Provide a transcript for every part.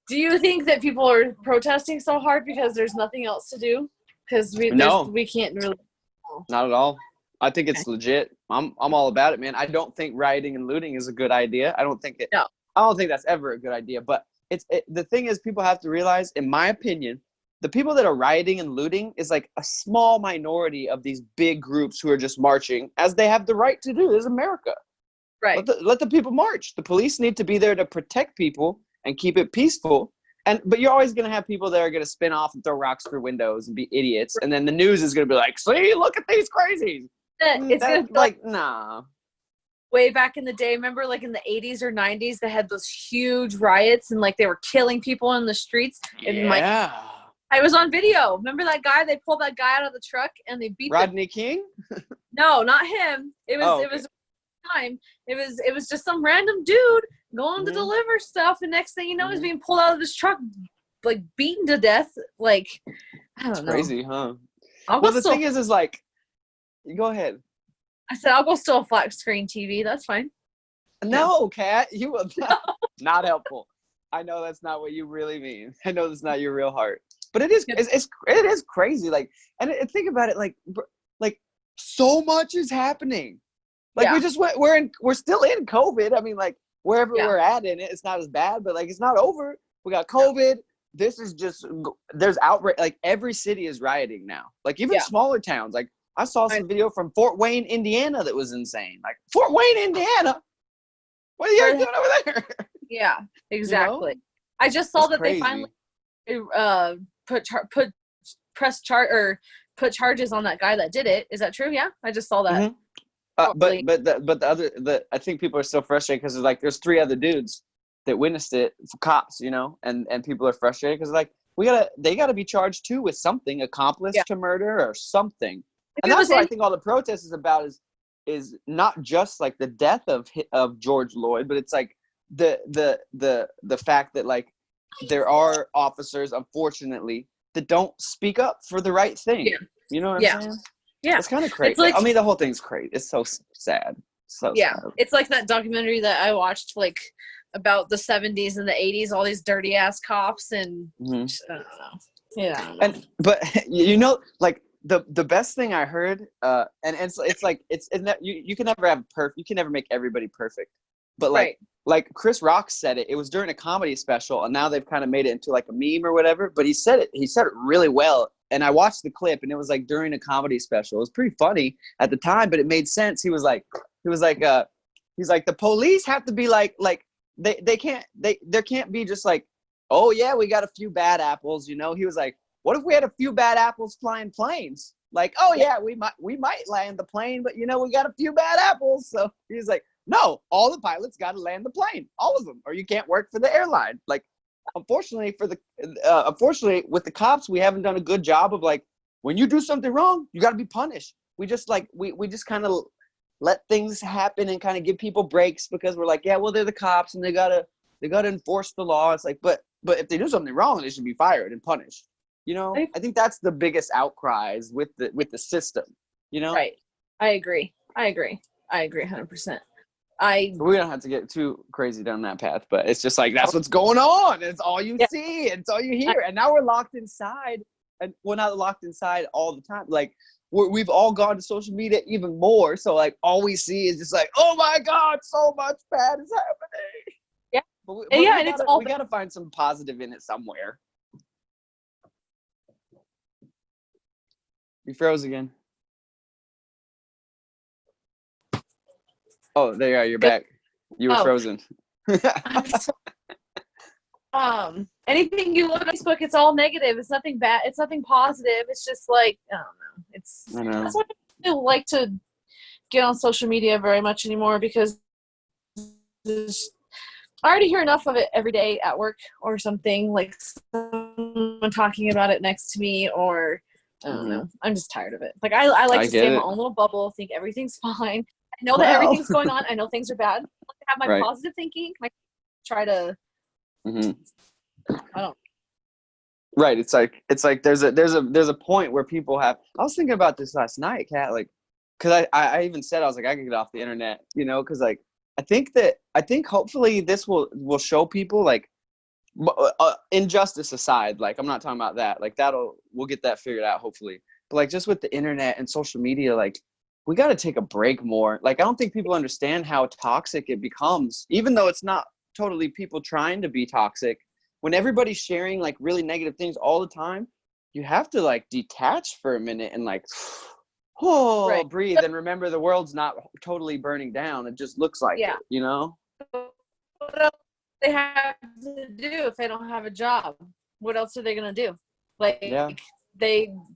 Do you think that people are protesting so hard because there's nothing else to do? Because we can't really. Not at all. I think it's legit. I'm all about it, man. I don't think rioting and looting is a good idea. I don't think that's ever a good idea. But the thing is, people have to realize, in my opinion, the people that are rioting and looting is like a small minority of these big groups who are just marching, as they have the right to do. This is America. Right. Let the people march. The police need to be there to protect people and keep it peaceful. But you're always going to have people that are going to spin off and throw rocks through windows and be idiots. And then the news is going to be like, see, look at these crazies. It's going to be like, nah. Way back in the day, remember like in the 80s or 90s, they had those huge riots and like they were killing people in the streets. Yeah. I was on video. Remember that guy? They pulled that guy out of the truck and they beat Rodney King? No, not him. It was time. It was just some random dude going to deliver stuff, and next thing you know, he's being pulled out of his truck, like beaten to death. Like, I don't know. Crazy, huh? Well, the thing is like, go ahead. I said I'll go steal a flat screen TV. That's fine. No, Cat, you will not helpful. I know that's not what you really mean. I know that's not your real heart, but it is. It is crazy. Like, and think about it. Like so much is happening. Like we just we're still in COVID. I mean, like wherever we're at in it, it's not as bad, but like it's not over. We got COVID. This is just, there's outrage. Like every city is rioting now. Like even smaller towns. Like I saw some video from Fort Wayne, Indiana that was insane. Like Fort Wayne, Indiana. What are you guys doing over there? Yeah, exactly. You know? I just saw that crazy. They finally put charges on that guy that did it. Is that true? Yeah, I just saw that. But I think people are still frustrated because there's 3 other dudes that witnessed it, cops, you know, and people are frustrated because like they gotta be charged too with something, accomplice to murder or something. And that's what I think all the protest is about is not just like the death of George Floyd, but it's like the fact that like there are officers, unfortunately, that don't speak up for the right thing. Yeah. You know what I'm saying? Yeah. It's kind of crazy. Like, I mean, the whole thing's crazy. It's so sad. So sad. It's like that documentary that I watched like about the 70s and the 80s, all these dirty ass cops and I don't know. Yeah. But you know, like the best thing I heard, and it's like you can never have you can never make everybody perfect. But like Chris Rock said it was during a comedy special, and now they've kind of made it into like a meme or whatever. But he said it really well. And I watched the clip, and it was like during a comedy special. It was pretty funny at the time, but it made sense. He's like, the police have to be like there can't be just like, oh yeah, we got a few bad apples, you know. He was like, what if we had a few bad apples flying planes? Like, oh yeah, we might land the plane, but you know, we got a few bad apples. So he's like, no, all the pilots got to land the plane, all of them, or you can't work for the airline. Like, unfortunately with the cops, we haven't done a good job of like, when you do something wrong, you got to be punished. We just like we just kind of let things happen and kind of give people breaks because we're like, yeah, well, they're the cops and they gotta enforce the law. It's like, but if they do something wrong, they should be fired and punished. You know, I think that's the biggest outcries with the system. You know, right? I agree 100%. We don't have to get too crazy down that path, but it's just like that's what's going on. It's all you see, it's all you hear, and now we're locked inside. And we're not locked inside all the time. Like we've all gone to social media even more. So like all we see is just like, oh my God, so much bad is happening. Yeah, but we gotta find some positive in it somewhere. You froze again. Oh, there you are. You're back. You were frozen. Anything you look at Facebook, it's all negative. It's nothing bad. It's nothing positive. It's just like, I don't know. That's why I don't like to get on social media very much anymore because I already hear enough of it every day at work or something, like someone talking about it next to me, or I don't know. I'm just tired of it. Like I like to stay in my own little bubble, think everything's fine. I know that everything's going on. I know things are bad. I like to have my positive thinking. I try to. I don't. Right. It's like there's a point where people have. I was thinking about this last night, Kat. Like, because I even said I was like I could get off the internet, you know, because like I think hopefully this will show people like injustice aside, like I'm not talking about that. Like we'll get that figured out hopefully. But like just with the internet and social media, like we got to take a break more. Like I don't think people understand how toxic it becomes, even though it's not totally people trying to be toxic. When everybody's sharing like really negative things all the time, you have to like detach for a minute and like, breathe and remember the world's not totally burning down. It just looks like it, you know? What else do they have to do if they don't have a job? What else are they going to do? Like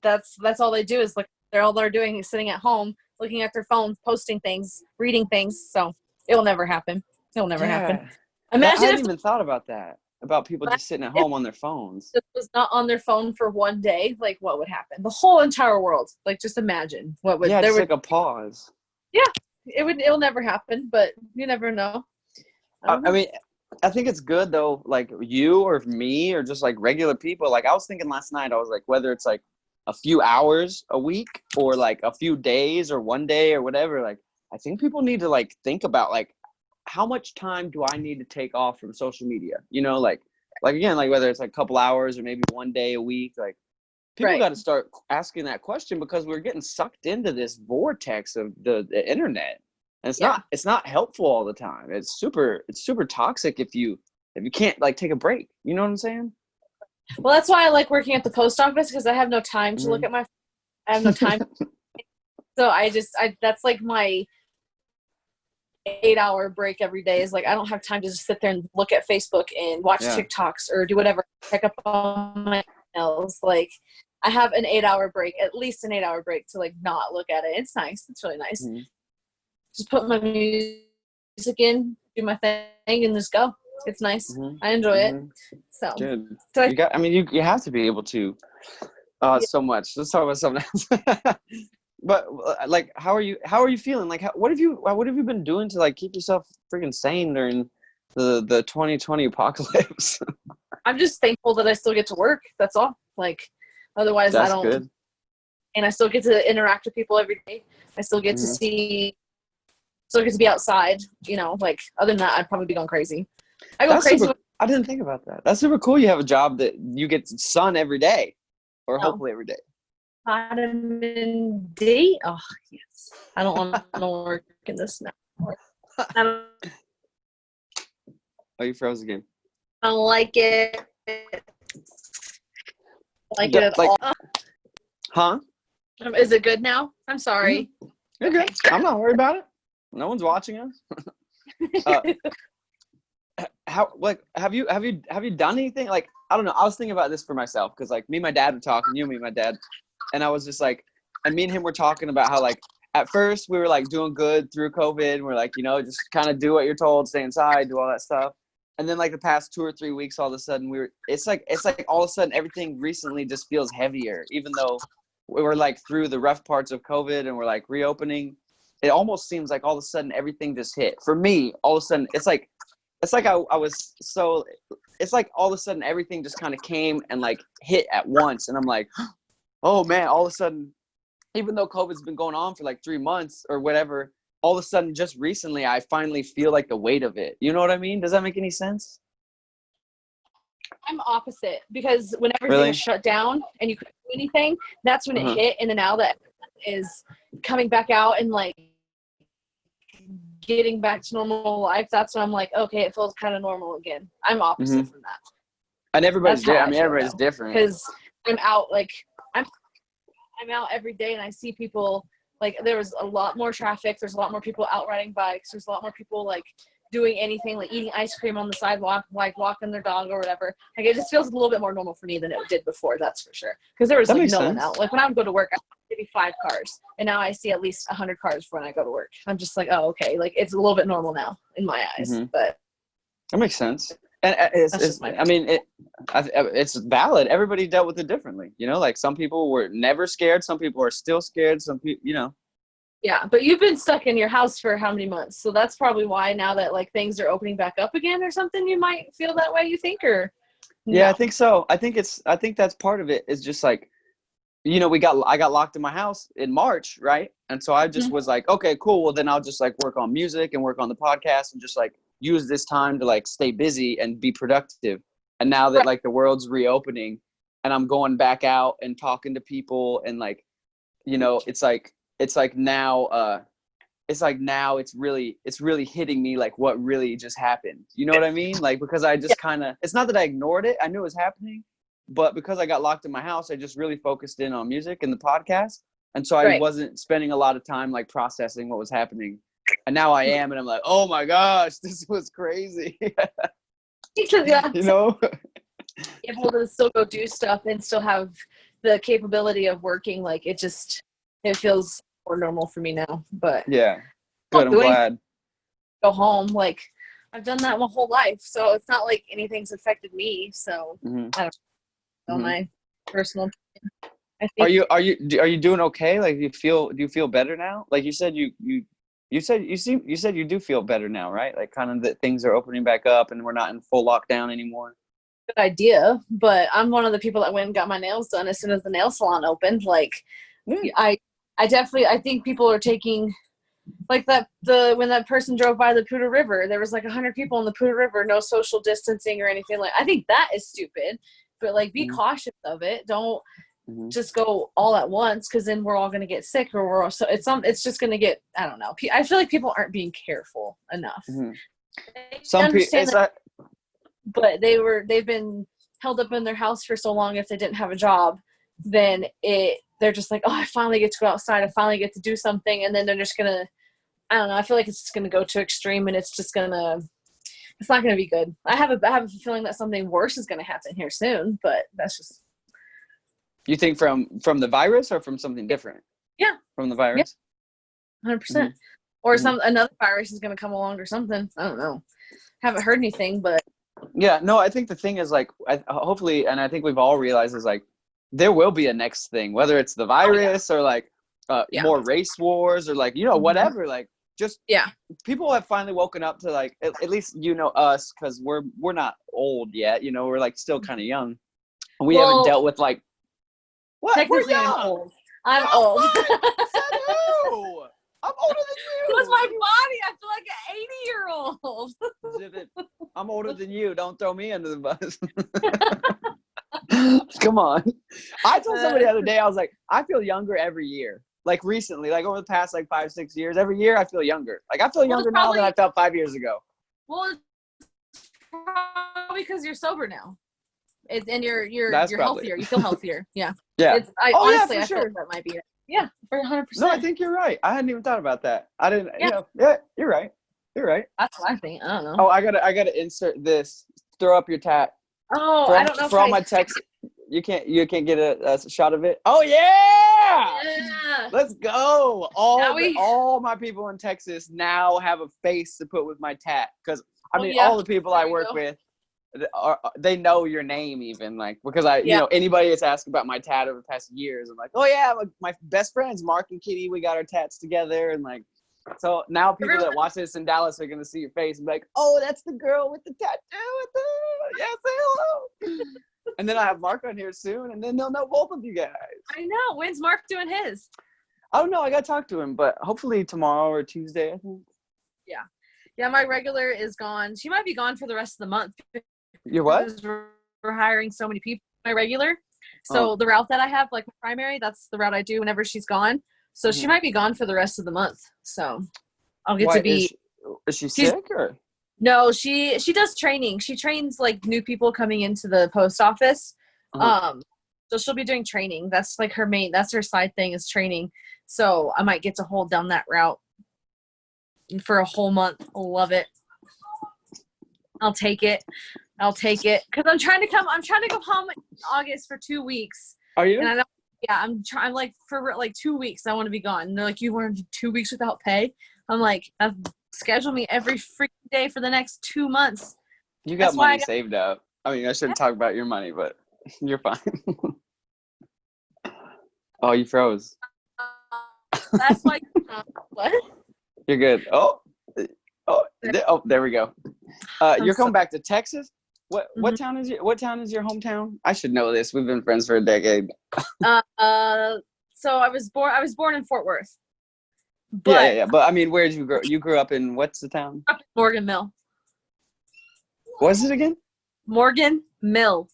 that's all they do is like, all they're doing is sitting at home, looking at their phones, posting things, reading things. So it'll never happen. It'll never happen. Imagine I hadn't even thought about that. About people just sitting at home on their phones. If it was not on their phone for one day, like what would happen? The whole entire world. Like just imagine what would just like a pause. Yeah. It'll never happen, but you never know. I mean, I think it's good though, like you or me or just like regular people. Like I was thinking last night, I was like, whether it's like a few hours a week or like a few days or one day or whatever, like I think people need to like think about like, how much time do I need to take off from social media? You know, like again, like whether it's like a couple hours or maybe one day a week, like people got to start asking that question because we're getting sucked into this vortex of the internet. And it's not helpful all the time. It's super toxic if you can't like take a break. You know what I'm saying? Well, that's why I like working at the post office because I have no time to look at I have no time. So that's like my 8-hour break every day is like I don't have time to just sit there and look at Facebook and watch TikToks or do whatever, pick up on my emails. Like I have an 8-hour break, at least an 8-hour break to like not look at it. It's nice. It's really nice. Mm-hmm. Just put my music in, do my thing, and just go. It's nice. Mm-hmm. I enjoy it. So, good. You have to be able to so much. Let's talk about something else. But like, how are you feeling? Like, what have you been doing to like keep yourself freaking sane during the 2020 apocalypse? I'm just thankful that I still get to work. That's all. Like, otherwise I don't. Good. And I still get to interact with people every day. I still get to see. Still get to be outside. You know, like other than that, I'd probably be going crazy. I go crazy. I didn't think about that. That's super cool. You have a job that you get sun every day, or hopefully every day. Vitamin D. Oh yes. I don't want to work in this now. Oh, you froze again. I don't like it. It at all. Huh? Is it good now? I'm sorry. You're good. I'm not worried about it. No one's watching us. Have you done anything? Like, I don't know. I was thinking about this for myself because like me and my dad were talking, you and me and my dad, and I was just like, and me and him were talking about how like at first we were like doing good through COVID. And we're like, you know, just kind of do what you're told, stay inside, do all that stuff. And then like the past 2 or 3 weeks, all of a sudden it's like all of a sudden everything recently just feels heavier, even though we were like through the rough parts of COVID and we're like reopening. It almost seems like all of a sudden everything just hit. For me, all of a sudden it's like I was so, it's like all of a sudden everything just kind of came and like hit at once. And I'm like, oh man, all of a sudden, even though COVID's been going on for like 3 months or whatever, all of a sudden just recently I finally feel like the weight of it. You know what I mean? Does that make any sense? I'm opposite because when everything was shut down and you couldn't do anything, that's when it hit. And then now that is coming back out and like getting back to normal life, that's when I'm like, okay, it feels kind of normal again. I'm opposite from that. And everybody's everybody's different. Because I'm out I'm out every day and I see people like there was a lot more traffic. There's a lot more people out riding bikes. There's a lot more people like doing anything like eating ice cream on the sidewalk, like walking their dog or whatever. Like it just feels a little bit more normal for me than it did before. That's for sure. Because there was like no one out. Like when I would go to work, I would maybe 5 cars, and now I see at least 100 cars when I go to work. I'm just like, oh, okay. Like it's a little bit normal now in my eyes. But that makes sense. And it's valid. Everybody dealt with it differently. You know, like some people were never scared. Some people are still scared. Some people, you know. Yeah, but you've been stuck in your house for how many months? So that's probably why now that like things are opening back up again or something, you might feel that way, you think, or? No? Yeah, I think so. I think that's part of it is just like, you know, I got locked in my house in March, right? And so I just was like, okay, cool. Well, then I'll just like work on music and work on the podcast and just like use this time to like stay busy and be productive. And now that like the world's reopening and I'm going back out and talking to people and like, you know, it's like now it's really hitting me like what really just happened. You know what I mean? Like, because I just kind of, it's not that I ignored it. I knew it was happening, but because I got locked in my house, I just really focused in on music and the podcast. And so I wasn't spending a lot of time like processing what was happening. And now I am, and I'm like, oh my gosh, this was crazy. You know? Able to still go do stuff and still have the capability of working, like it feels more normal for me now. But yeah, good. I'm glad. Go home, like I've done that my whole life, so it's not like anything's affected me. So I don't know my personal opinion. I think. Are you doing okay? Like, do you feel better now? Like you said, you said you do feel better now, right? Like kind of that things are opening back up and we're not in full lockdown anymore. Good idea, but I'm one of the people that went and got my nails done as soon as the nail salon opened. Like, I think people are taking, like when that person drove by the Poudre River, there was like 100 people in the Poudre River, no social distancing or anything. Like, I think that is stupid, but like be cautious of it. Don't just go all at once, because then we're all going to get sick, or it's just going to get, I don't know. I feel like people aren't being careful enough. Some people, but they've been held up in their house for so long. If they didn't have a job, then they're just like, oh, I finally get to go outside, I finally get to do something, and then they're just gonna, I don't know, I feel like it's just gonna go to extreme, and it's not gonna be good. I have a feeling that something worse is gonna happen here soon, but that's just. You think from the virus or from something different? Yeah, from the virus. 100%. Or another virus is gonna come along or something. I don't know. Haven't heard anything, but. Yeah, no, I think the thing is like, hopefully, and I think we've all realized is like, there will be a next thing, whether it's the virus or like more race wars or like, you know, whatever, like just people have finally woken up to like, at least, you know, us, because we're not old yet, you know, we're like still kind of young. We haven't dealt with like, what? Technically, I'm old. I'm old. Who? I'm older than you. So is my body. I feel like an 80-year-old. I'm older than you. Don't throw me under the bus. Come on. I told somebody the other day, I was like, I feel younger every year. Like recently, like over the past like 5-6 years, every year I feel younger. Like I feel younger now than I felt 5 years ago. Well, it's probably because you're sober now. And you're healthier. You feel healthier. Yeah. Yeah. Honestly, I feel like that might be it. Yeah, for 100%. No, I think you're right. I hadn't even thought about that. I didn't. Yeah, you're right. You're right. That's what I think. I don't know. Oh, I gotta insert this. Throw up your tat. Oh, I don't know. For all my texts, you can't get a shot of it. Oh yeah! Let's go. All my people in Texas now have a face to put with my tat, because I mean all the people I work with. They know your name even, like, because you know, anybody that's asked about my tat over the past years, I'm like, oh yeah, my best friends Mark and Kitty, we got our tats together, and like, so now people that watch this in Dallas are gonna see your face and be like, oh, that's the girl with the tattoo. Yeah, say hello. And then I have Mark on here soon, and then they'll know both of you guys. I know. When's Mark doing his? I don't know. I gotta talk to him, but hopefully tomorrow or Tuesday, I think. Yeah. My regular is gone. She might be gone for the rest of the month. Your what? We're hiring so many people. My regular. So the route that I have, like my primary, that's the route I do whenever she's gone. So she might be gone for the rest of the month. So I'll get to be. Is she sick or? No, she does training. She trains like new people coming into the post office. So she'll be doing training. That's like that's her side thing, is training. So I might get to hold down that route for a whole month. I'll love it. I'll take it. Because I'm trying to go home in August for 2 weeks. Are you? And I don't, I'm like, for like 2 weeks, I want to be gone. And they're like, you want to do 2 weeks without pay? I'm like, schedule me every freaking day for the next 2 months. You got money saved up. I mean, I shouldn't talk about your money, but you're fine. Oh, you froze. That's like, what? You're good. There we go. You're coming back to Texas? What town is your hometown? I should know this. We've been friends for a decade. So I was born in Fort Worth. But, yeah. But I mean, where did you grow? You grew up in what's the town? Up in Morgan Mill. What is it again? Morgan Mill.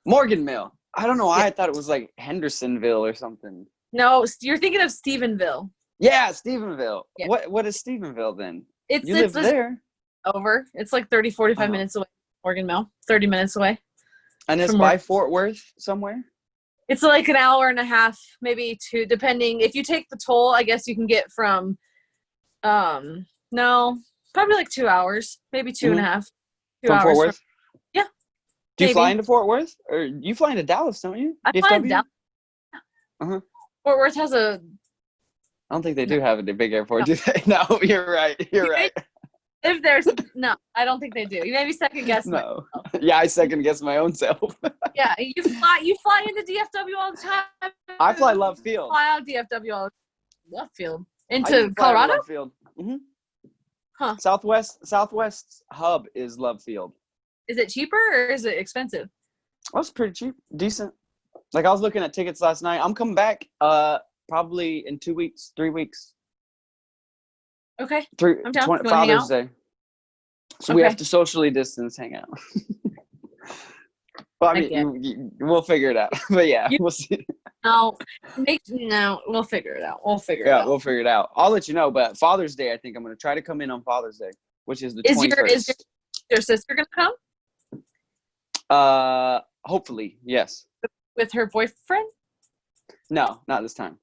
Morgan Mill. I don't know why I thought it was like Hendersonville or something. No, you're thinking of Stephenville. Yeah, Stephenville. Yeah. What is Stephenville then? You live there. Over. It's like 30, 45 minutes away. Morgan Mill. 30 minutes away. And it's by Fort Worth somewhere? It's like an hour and a half, maybe 2, depending. If you take the toll, I guess you can get from, no, probably like 2 hours, maybe 2 and a half. 2 from hours. Fort Worth? Yeah. Do you fly into Fort Worth? Or you fly into Dallas, don't you? I fly into Dallas. Uh-huh. Fort Worth has I don't think they do have a big airport, do they? No, you're right. You're right. If there's no, I don't think they do. You maybe second guess. No. Yeah, I second guess my own self. Yeah, you fly into DFW all the time. I fly Love Field. Fly out DFW all the Love Field. Into Colorado? Love Field. Mm-hmm. Huh. Southwest hub is Love Field. Is it cheaper or is it expensive? Oh, it's pretty cheap. Decent. Like I was looking at tickets last night. I'm coming back probably in 2 weeks, 3 weeks. Okay. I'm down. Father's Day. So we have to socially distance hang out. Well, I mean, we'll figure it out. But yeah, we'll see. No, we'll figure it out. We'll figure it out. Yeah, we'll figure it out. I'll let you know. But Father's Day, I think I'm going to try to come in on Father's Day, which is the 21st. Is your sister going to come? Hopefully, yes. With her boyfriend? No, not this time.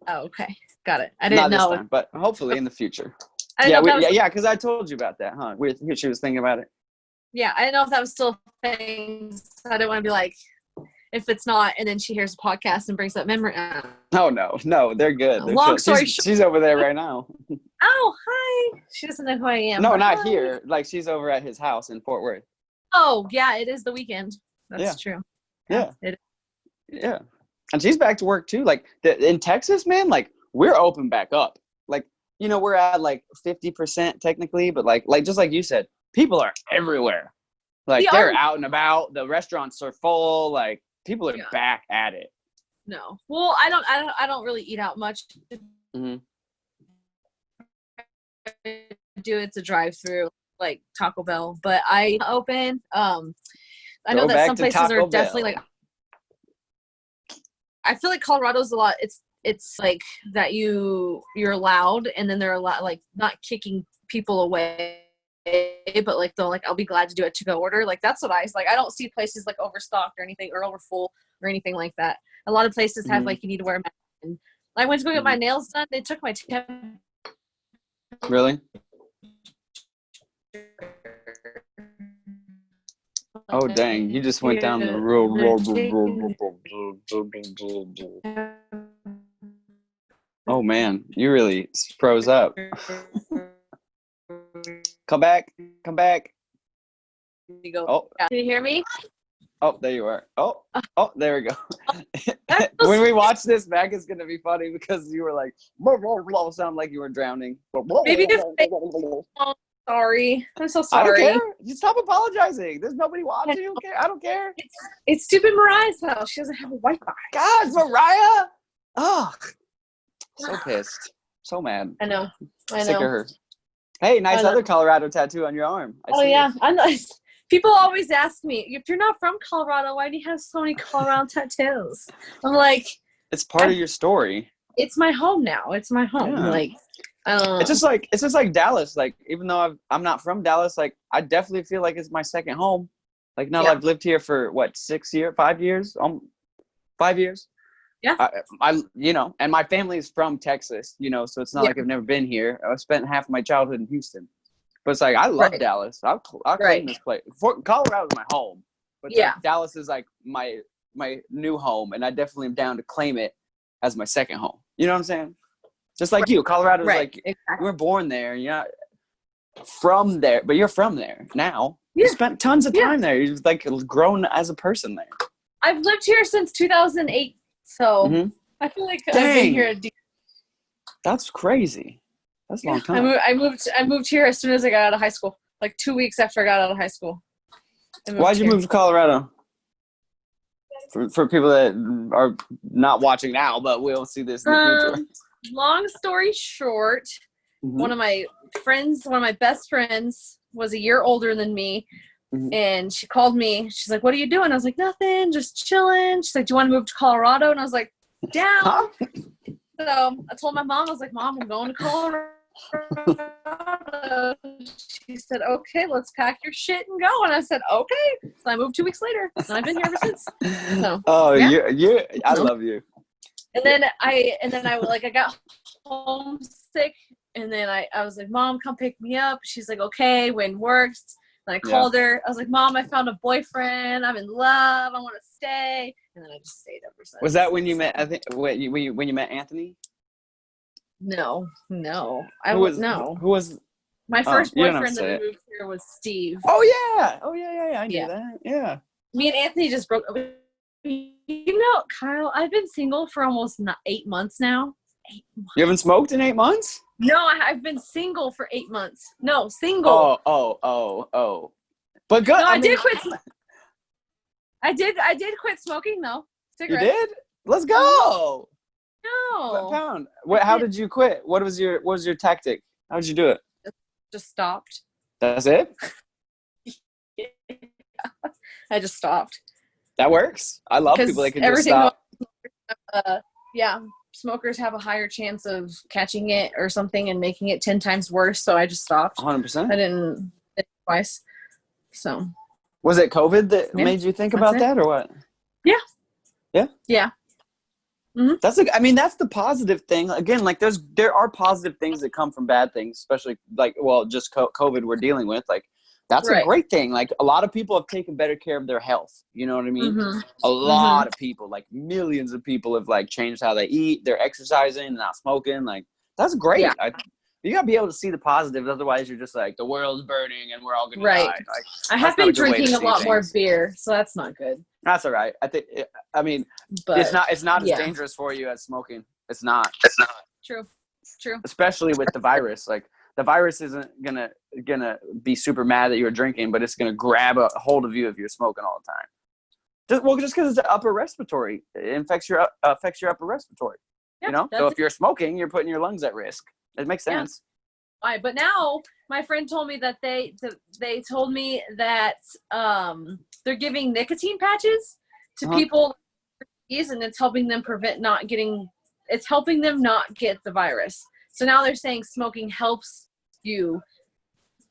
Oh, okay. Got it. I didn't know. Not this time, but hopefully in the future. Yeah, because I told you about that, huh? She was thinking about it. Yeah, I didn't know if that was still a thing. So I didn't want to be like, if it's not, and then she hears the podcast and brings up memory. Oh, no, they're good. Long story short. She's over there right now. Oh, hi. She doesn't know who I am. No, not here. Like, she's over at his house in Fort Worth. Oh, yeah, it is the weekend. That's true. Yeah. Yeah. And she's back to work, too. Like, in Texas, man, like, we're open back up. Like, you know, we're at, like, 50% technically, but, like just like you said, people are everywhere. Like, they're out and about. The restaurants are full. Like, people are back at it. No. Well, I don't really eat out much. Mm-hmm. It's a drive-through, like Taco Bell, but I open. I know that some places are definitely like. I feel like Colorado's a lot. It's like that you're allowed, and then they're allowed, like, not kicking people away, but like they'll, like, I'll be glad to do a to-go order. Like, that's what I don't see places like overstocked or anything or overfull or anything like that. A lot of places have like you need to wear a mask. And I went to go get my nails done. They took my temp. Really? Oh dang! You just went down the road. Oh man, you really froze up. Come back. You go. Oh, can you hear me? Oh, there you are. Oh, there we go. When we watch this back, it's gonna be funny because you were like, sound like you were drowning. Maybe sorry. I'm so sorry. I don't care. You stop apologizing. There's nobody watching. You care. I don't care. It's stupid Mariah's house. She doesn't have a Wi-Fi. God, Mariah. Oh, so pissed. So mad. I know. Sick of her. Hey, nice other Colorado tattoo on your arm. I know. People always ask me, if you're not from Colorado, why do you have so many Colorado tattoos? I'm like, it's part of your story. It's my home now. It's my home. Yeah. Like, it's just like Dallas. Like, even though I'm not from Dallas, like, I definitely feel like it's my second home. Like, now I've lived here for what, 5 years? 5 years. Yeah. I you know, and my family is from Texas, you know, so it's not like I've never been here. I spent half of my childhood in Houston. But it's like, I love Dallas. I'll claim this place. Colorado's my home. But like, Dallas is like my new home, and I definitely am down to claim it as my second home. You know what I'm saying? Just like you. Colorado's like, you were born there. You're not from there, but you're from there now. You spent tons of time there. You've like grown as a person there. I've lived here since 2008, so I feel like I've been here. That's crazy. That's a long time. I moved here as soon as I got out of high school. Like 2 weeks after I got out of high school. Why'd you move to Colorado? For people that are not watching now, but we'll see this in the future. Long story short, one of my best friends was a year older than me. And she called me. She's like, what are you doing? I was like, nothing, just chilling. She's like, do you want to move to Colorado? And I was like, down. Huh? So I told my mom, I was like, Mom, I'm going to Colorado. She said, okay, let's pack your shit and go. And I said, okay. So I moved 2 weeks later, and I've been here ever since. So, I love you. And then I got homesick, and then I was like, Mom, come pick me up. She's like, okay, when works. And I called her. I was like, Mom, I found a boyfriend. I'm in love. I want to stay. And then I just stayed ever since. Was that when you met? I think when you met Anthony? No. Who was my first boyfriend that moved here was Steve. Oh yeah. I knew that. Yeah. Me and Anthony just broke up. You know, Kyle, I've been single for almost 8 months now. 8 months. You haven't smoked in 8 months? No, I've been single for 8 months. No, single. Oh. But good. No, I did quit. I did quit smoking though. Cigarettes. You did? Let's go. No. How did you quit? What was your tactic? How did you do it? Just stopped. That's it? I just stopped. That works. I love people that can just stop. Smokers have a higher chance of catching it or something and making it 10 times worse. So I just stopped. 100%. I didn't twice. So. Was it COVID that made you think about that or what? Yeah. Yeah? Yeah. Mm-hmm. That's the positive thing. Again, like there are positive things that come from bad things, especially just COVID we're dealing with. Like that's a great thing. Like a lot of people have taken better care of their health. You know what I mean? Mm-hmm. A lot of people, like millions of people have like changed how they eat. They're exercising, not smoking. Like that's great. Yeah. You gotta be able to see the positives. Otherwise you're just like the world's burning and we're all gonna die. Like, I have been drinking a lot more beer, so that's not good. That's all right. But it's not as dangerous for you as smoking. It's not. True. Especially with the virus. Like the virus isn't gonna be super mad that you're drinking, but it's gonna grab a hold of you if you're smoking all the time. Just because it's the upper respiratory, it affects your upper respiratory. Yeah, so if you're smoking, you're putting your lungs at risk. It makes sense. Yeah. Right, but now my friend told me that they told me that they're giving nicotine patches to people, and it's helping them it's helping them not get the virus. So now they're saying smoking helps you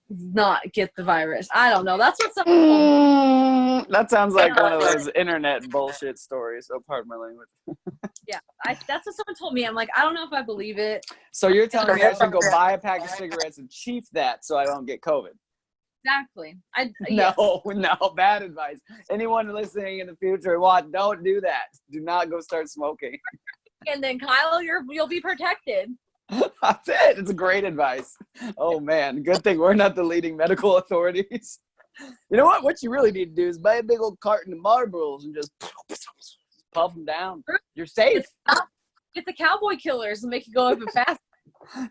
not get the virus. I don't know. That's what someone told me. That sounds like one of those internet bullshit stories. So pardon my language. Yeah, that's what someone told me. I'm like, I don't know if I believe it. So you're telling me I should go buy a pack of cigarettes and chief that so I don't get COVID? Exactly. No, bad advice. Anyone listening in the future, don't do that. Do not go start smoking. And then Kyle, you'll be protected. That's it. It's great advice. Oh man, good thing we're not the leading medical authorities. You know what? What you really need to do is buy a big old carton of Marlboros and just puff them down. You're safe. Get the cowboy killers and make you go even faster.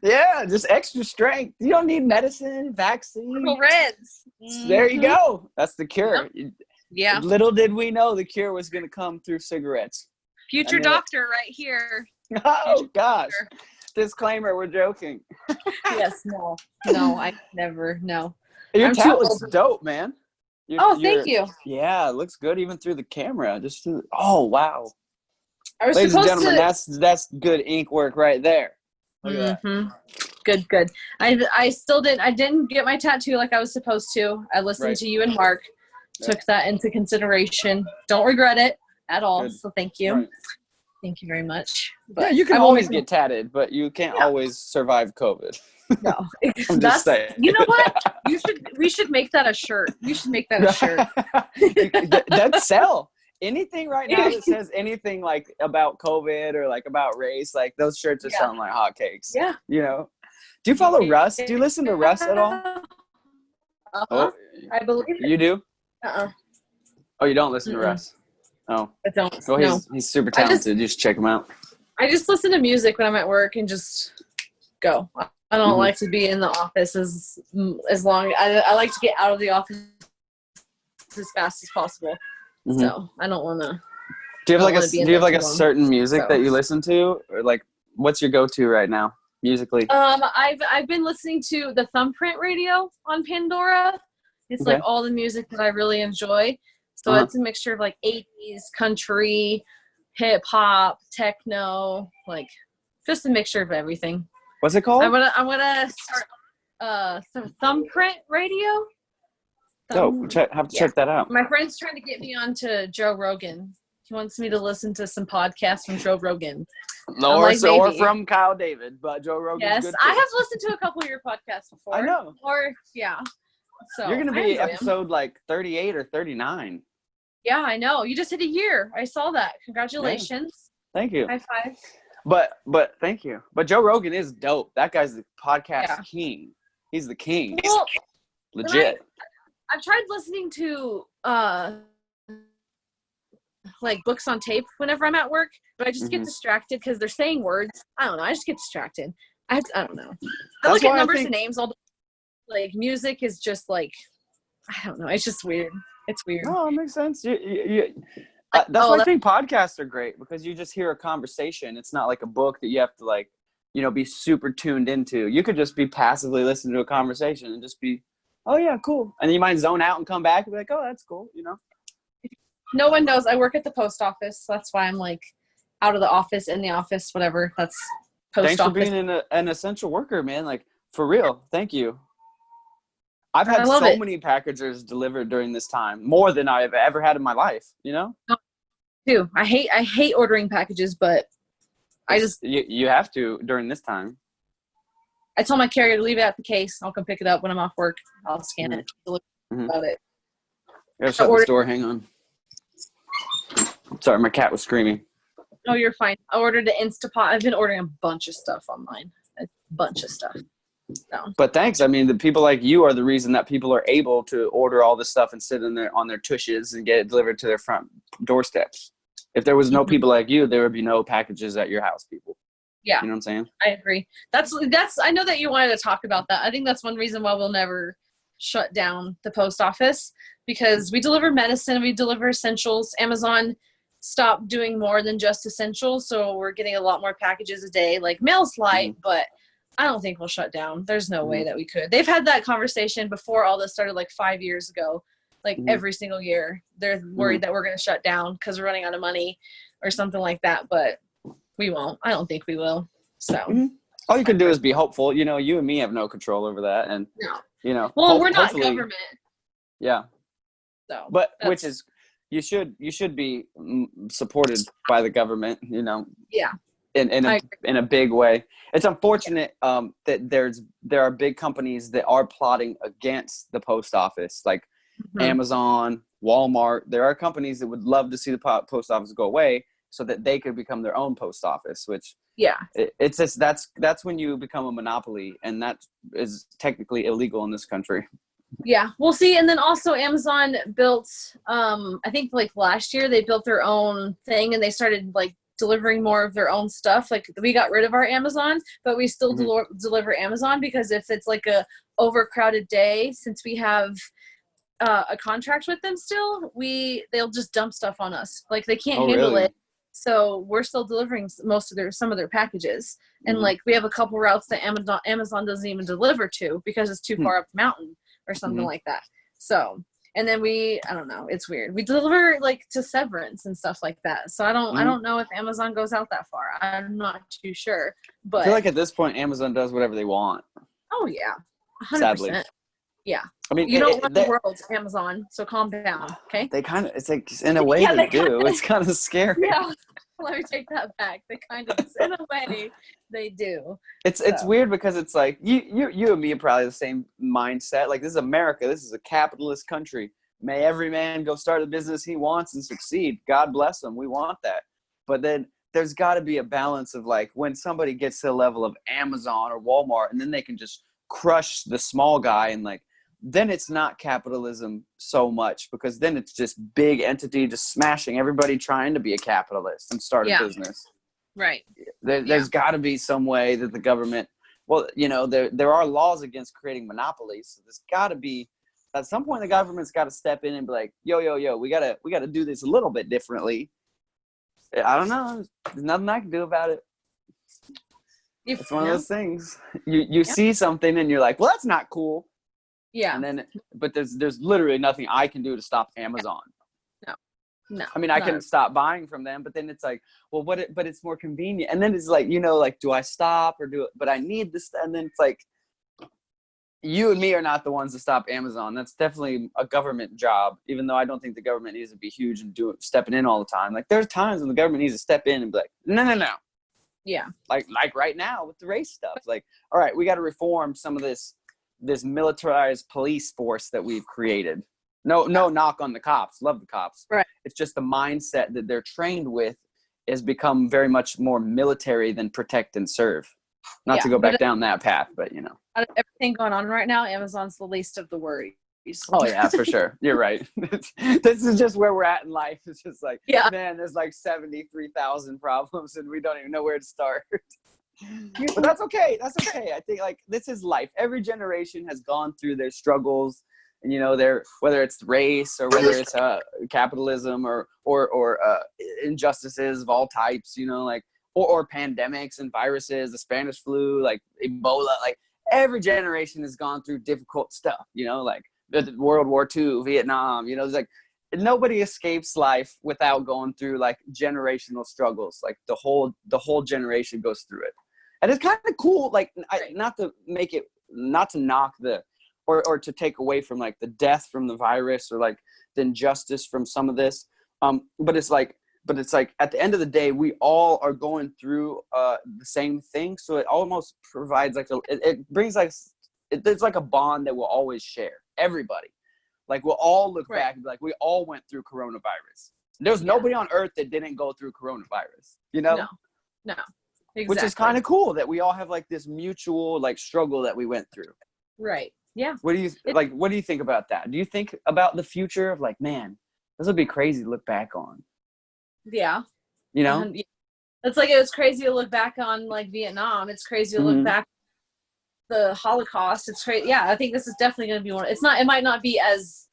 Yeah, just extra strength. You don't need medicine, vaccine. Purple Reds. Mm-hmm. There you go. That's the cure. Yeah. Little did we know the cure was going to come through cigarettes. Future doctor right here. Oh, gosh. Disclaimer, we're joking. Yes, no, I never, no. Your tat looks dope, man. Thank you. Yeah, it looks good even through the camera. Oh, wow. Ladies and gentlemen, that's good ink work right there. Look at that. Good. I didn't get my tattoo like I was supposed to. I listened to you and Mark, took that into consideration. Don't regret it at all. Good. So thank you. Right. Thank you very much. But you can always get tatted, but you can't always survive COVID. No, I'm just saying. You know what? We should make that a shirt. You should make that a shirt. That'd sell. Anything right now that says anything like about COVID or like about race, like those shirts are selling like hotcakes. Yeah. You know. Do you follow Russ? Do you listen to Russ at all? Oh, I believe it. You do? Oh, you don't listen to Russ? Oh. I don't. Well, he's super talented. You should check him out. I just listen to music when I'm at work and just go. I don't like to be in the office as long. I like to get out of the office as fast as possible. So I don't want to. Do you have like a certain music that you listen to, or like what's your go-to right now musically? I've been listening to the Thumbprint Radio on Pandora. It's Okay. like all the music that I really enjoy. So it's a mixture of like 80s, country, hip hop, techno, like just a mixture of everything. What's it called? I'm gonna start Thumbprint Radio. Have to check that out. My friend's trying to get me onto Joe Rogan. He wants me to listen to some podcasts from Joe Rogan. Or from Kyle David, but Joe Rogan's yes, good too. I have listened to a couple of your podcasts before. I know. So you're gonna be episode like 38 or 39. Yeah, I know. You just hit a year. I saw that. Congratulations. Yeah. Thank you. High five. But thank you. But Joe Rogan is dope. That guy's the podcast king. He's the king. Well, legit. I've tried listening to like books on tape whenever I'm at work, but I just get distracted because they're saying words. I don't know. I just get distracted. I don't know. I look at numbers and names all the like music is just like I don't know. It's just weird. It's weird. No, it makes sense. That's why I think podcasts are great because you just hear a conversation. It's not like a book that you have to like, be super tuned into. You could just be passively listening to a conversation and just be, oh yeah, cool. And then you might zone out and come back and be like, oh, that's cool. No one knows. I work at the post office. So that's why I'm like out of the office, in the office, whatever. That's post Thanks office. for being an essential worker, man. Like for real. Thank you. I've had so many packages delivered during this time, more than I've ever had in my life, Too. I hate ordering packages, but you have to during this time. I told my carrier to leave it at the case. I'll come pick it up when I'm off work. I'll scan it. About it. I gotta shut this door. Hang on. Sorry, my cat was screaming. Oh, you're fine. I ordered an Instapot. I've been ordering a bunch of stuff online. A bunch of stuff. So. But thanks. I mean, the people like you are the reason that people are able to order all this stuff and sit on their tushes and get it delivered to their front doorsteps. If there was no people like you, there would be no packages at your house, people. Yeah. You know what I'm saying? I agree. That's I know that you wanted to talk about that. I think that's one reason why we'll never shut down the post office because we deliver medicine, we deliver essentials. Amazon stopped doing more than just essentials, so we're getting a lot more packages a day. Like mail's light, but I don't think we'll shut down. There's no way that we could. They've had that conversation before all this started like 5 years ago. Like every single year, they're worried that we're going to shut down because we're running out of money or something like that. But we won't. I don't think we will. So all you can do is be hopeful. You and me have no control over that, and Well, we're not government. Yeah. So, but which is you should be supported by the government. Yeah. In a big way. It's unfortunate that there are big companies that are plotting against the post office, like Amazon, Walmart. There are companies that would love to see the post office go away so that they could become their own post office, which it's just that's when you become a monopoly, and that is technically illegal in this country. Yeah, we'll see. And then also Amazon built, I think like last year they built their own thing and they started like delivering more of their own stuff. Like we got rid of our Amazon, but we still deliver Amazon because if it's like a overcrowded day, since we have a contract with them still, they'll just dump stuff on us. Like they can't handle it. So we're still delivering some of their packages. And like we have a couple routes that Amazon doesn't even deliver to because it's too far up the mountain or something like that. So, and then I don't know, it's weird. We deliver like to Severance and stuff like that. So I don't know if Amazon goes out that far. I'm not too sure. But I feel like at this point Amazon does whatever they want. Oh yeah. 100%. Sadly. Yeah. I mean, you don't run the world, Amazon, so calm down, okay? They kind of, it's like, in a way they do. It's kind of scary. Yeah. Let me take that back. They kind of, in a way, they do. It's weird because it's like, you and me are probably the same mindset. Like, this is America. This is a capitalist country. May every man go start a business he wants and succeed. God bless them. We want that. But then there's got to be a balance of, like, when somebody gets to the level of Amazon or Walmart, and then they can just crush the small guy and, like, then it's not capitalism so much because then it's just big entity just smashing everybody trying to be a capitalist and start a business. Right. There's got to be some way that the government, there are laws against creating monopolies. So there's got to be, at some point the government's got to step in and be like, yo, we gotta do this a little bit differently. I don't know. There's nothing I can do about it. It's one of those things. You see something and you're like, well, that's not cool. Yeah. And then, but there's literally nothing I can do to stop Amazon. No. I mean, I can stop buying from them, but then it's like, well, but it's more convenient. And then it's like, like, do I stop or do it? But I need this. And then it's like, you and me are not the ones to stop Amazon. That's definitely a government job, even though I don't think the government needs to be huge and stepping in all the time. Like, there's times when the government needs to step in and be like, no. Yeah. Like right now with the race stuff. Like, all right, we got to reform some of this militarized police force that we've created. No knock on the cops. Love the cops. Right. It's just the mindset that they're trained with has become very much more military than protect and serve. Not to go back down that path, but out of everything going on right now, Amazon's the least of the worries. Oh yeah, for sure. You're right. This is just where we're at in life. It's just like, man, there's like 73,000 problems and we don't even know where to start. But that's okay. That's okay. I think like this is life. Every generation has gone through their struggles. And whether it's race or whether it's capitalism or injustices of all types, or pandemics and viruses, the Spanish flu, like Ebola, like every generation has gone through difficult stuff, like World War II, Vietnam, it's like nobody escapes life without going through like generational struggles. Like the whole generation goes through it. And it's kind of cool, like not to knock or to take away from like the death from the virus or like the injustice from some of this. But it's like at the end of the day, we all are going through the same thing. So it almost provides like it brings like, it's like a bond that we'll always share. Everybody, like we'll all look back and be like, we all went through coronavirus. There's nobody on earth that didn't go through coronavirus, No, exactly. Which is kind of cool that we all have like this mutual like struggle that we went through. Right. Yeah. What do you think about that? Do you think about the future of like, man, this would be crazy to look back on? Yeah. It's like, it was crazy to look back on like Vietnam. It's crazy to look back the Holocaust. It's crazy. Yeah. I think this is definitely going to be one. It might not be as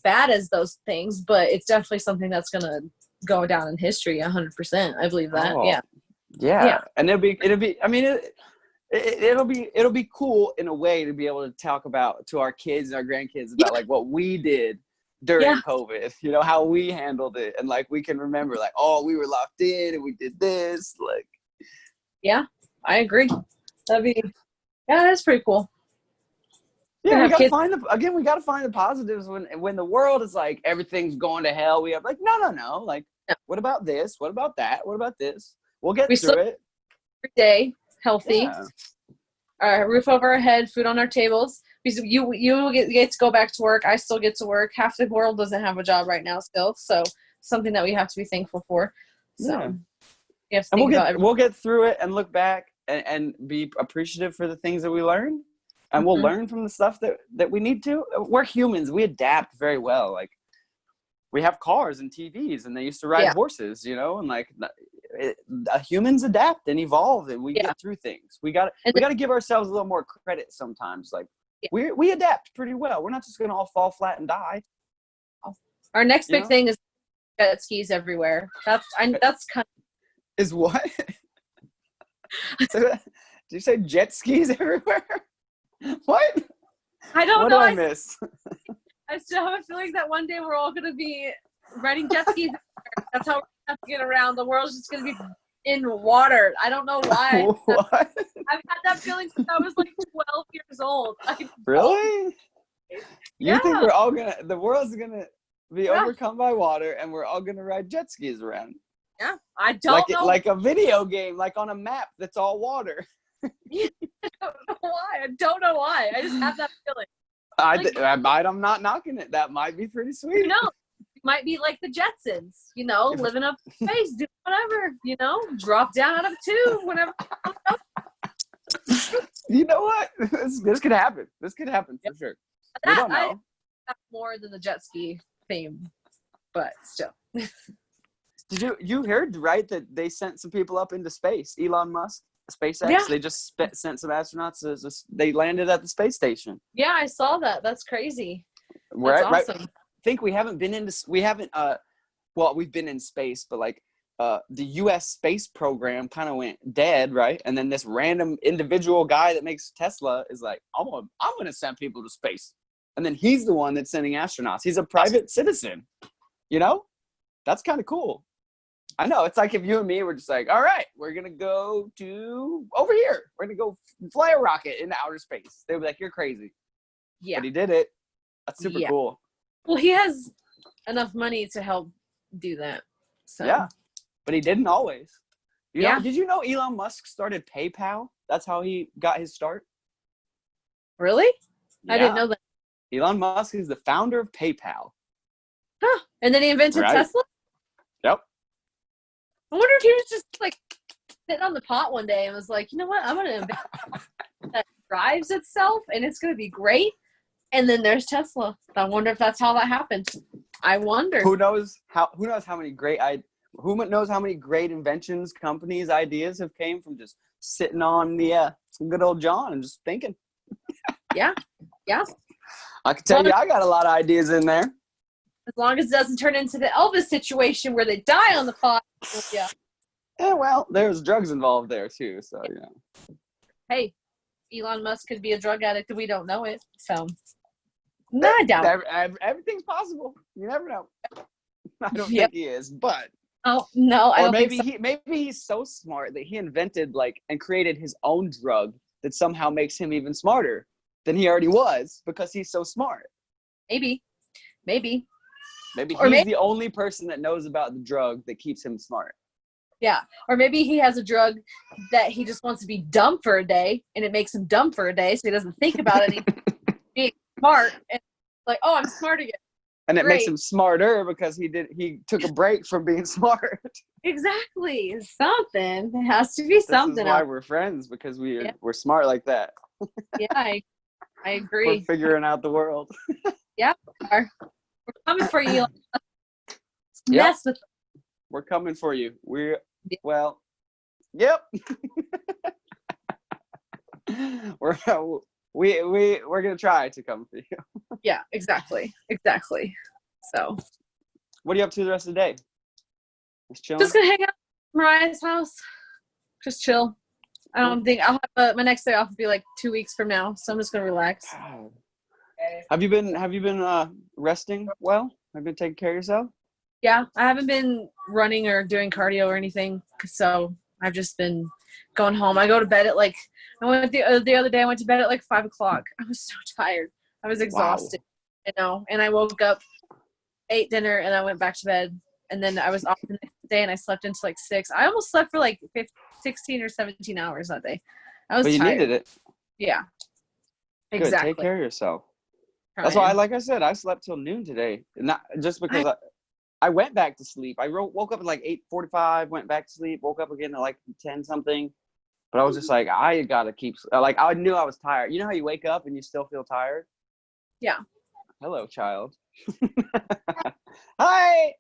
bad as those things, but it's definitely something that's going to go down in history. 100%. I believe that. Oh, yeah. And it'll be, I mean, it'll be cool in a way to be able to talk about to our kids and our grandkids about like what we did during COVID, how we handled it. And like, we can remember like, oh, we were locked in and we did this. Like, yeah, I agree. That's pretty cool. Yeah, we gotta find the positives when the world is like, everything's going to hell. We have like, no. Like, what about this? What about that? What about this? We'll get through it. Every day. Healthy, roof over our head, food on our tables. Because you get to go back to work. I still get to work. Half the world doesn't have a job right now still. So something that we have to be thankful for. So we'll get through it and look back and be appreciative for the things that we learned. And we'll learn from the stuff that we need to. We're humans. We adapt very well. Like, we have cars and TVs and they used to ride horses, and like humans adapt and evolve and we get through things. We got to give ourselves a little more credit sometimes. Like we adapt pretty well. We're not just going to all fall flat and die. Our next big thing is jet skis everywhere. That's kind of is what? Did you say jet skis everywhere? What? I don't know. What do I miss? I still have a feeling that one day we're all going to be riding jet skis. That's how we're going to have to get around. The world's just going to be in water. I don't know why. What? I've had that feeling since I was like 12 years old. Really? You think the world's going to be overcome by water and we're all going to ride jet skis around? Yeah. I don't know. Like a video game, like on a map that's all water. I don't know why. I don't know why. I just have that feeling. I'm not knocking it. That might be pretty sweet. It might be like the Jetsons, living up space, do whatever, drop down out of a tube, whenever. You know what? This could happen. This could happen for sure. We don't know. More than the jet ski theme, but still. Did you heard right that they sent some people up into space? Elon Musk. SpaceX, they just sent some astronauts. They landed at the space station. Yeah, I saw that. That's crazy. That's awesome. I think we haven't been we've been in space, but like the U.S. space program kind of went dead, right? And then this random individual guy that makes Tesla is like, I'm gonna send people to space, and then he's the one that's sending astronauts. He's a private citizen, you know? That's kind of cool. I know. It's like if you and me were just like, all right, we're gonna go to over here. We're gonna go fly a rocket into outer space. They'd be like, you're crazy. Yeah. But he did it. That's super cool. Well, he has enough money to help do that. So. Yeah. But he didn't always. You know, did you know Elon Musk started PayPal? That's how he got his start. Really? Yeah. I didn't know that. Elon Musk is the founder of PayPal. Huh. And then he invented Tesla? Yep. I wonder if he was just like sitting on the pot one day and was like, you know what? I'm going to invent that drives itself and it's going to be great. And then there's Tesla. I wonder if that's how that happened. I wonder. Who knows how many great inventions, companies, ideas have came from just sitting on the good old John and just thinking. Yeah. I can tell you I got a lot of ideas in there. As long as it doesn't turn into the Elvis situation where they die on the pot. Yeah. Yeah, well, there's drugs involved there too, so yeah. Hey, Elon Musk could be a drug addict and we don't know it, so. No, I doubt it. Everything's possible. You never know. I don't think he is, but. Oh no, I don't maybe think so. maybe he's so smart that he invented and created his own drug that somehow makes him even smarter than he already was because he's so smart. Maybe he's the only person that knows about the drug that keeps him smart. Yeah, or maybe he has a drug that he just wants to be dumb for a day, and it makes him dumb for a day, so he doesn't think about anything. Being smart and like, oh, I'm smart again. And it makes him smarter because he took a break from being smart. Exactly. Something. It has to be something. This is why we're friends, because we're smart like that. Yeah, I agree. We're figuring out the world. Yeah, we are. We're coming for you. Yep. We're coming for you. Yep. We're gonna try to come for you. Yeah, exactly. So, what are you up to the rest of the day? Just chilling. Just gonna hang out at Mariah's house. Just chill. I don't think I'll have my next day off will be like 2 weeks from now, so I'm just gonna relax. Have you been resting well? Have you been taking care of yourself? Yeah, I haven't been running or doing cardio or anything, so I've just been going home. I go to bed at I went the other day. I went to bed at 5:00. I was so tired. I was exhausted, and I woke up, ate dinner, and I went back to bed. And then I was off the next day, and I slept until 6. I almost slept for 16 or 17 hours that day. I was tired. But you needed it. Yeah. Good. Exactly. Take care of yourself. That's why, like I said, I slept till noon today. Not just because I went back to sleep. I woke up at 8:45, went back to sleep, woke up again at 10 something. But I was just I gotta keep, I knew I was tired. You know how you wake up and you still feel tired? Yeah. Hello, child. Hi.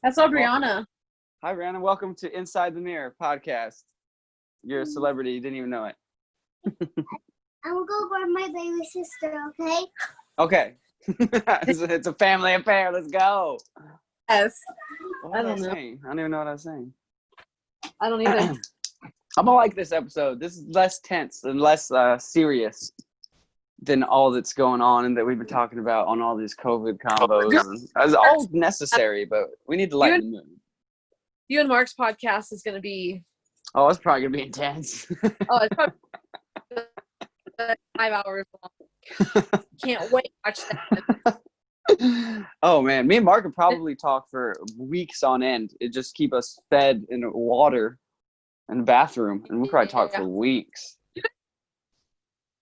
That's all Brianna. Hi, Brianna. Welcome to Inside the Mirror podcast. You're a celebrity. You didn't even know it. I'm going to go grab my baby sister, okay? Okay. It's a family affair. Let's go. Yes. I don't know. I don't even know what I was saying. I don't either. I'm going to like this episode. This is less tense and less serious than all that's going on and that we've been talking about on all these COVID combos. It's all necessary, but we need to lighten the mood. You and Mark's podcast is going to be... Oh, it's probably going to be intense. It's probably 5 hours long. Can't wait to watch that. Oh, man. Me and Mark could probably talk for weeks on end. It just keep us fed in water and bathroom, and we'll probably talk for weeks.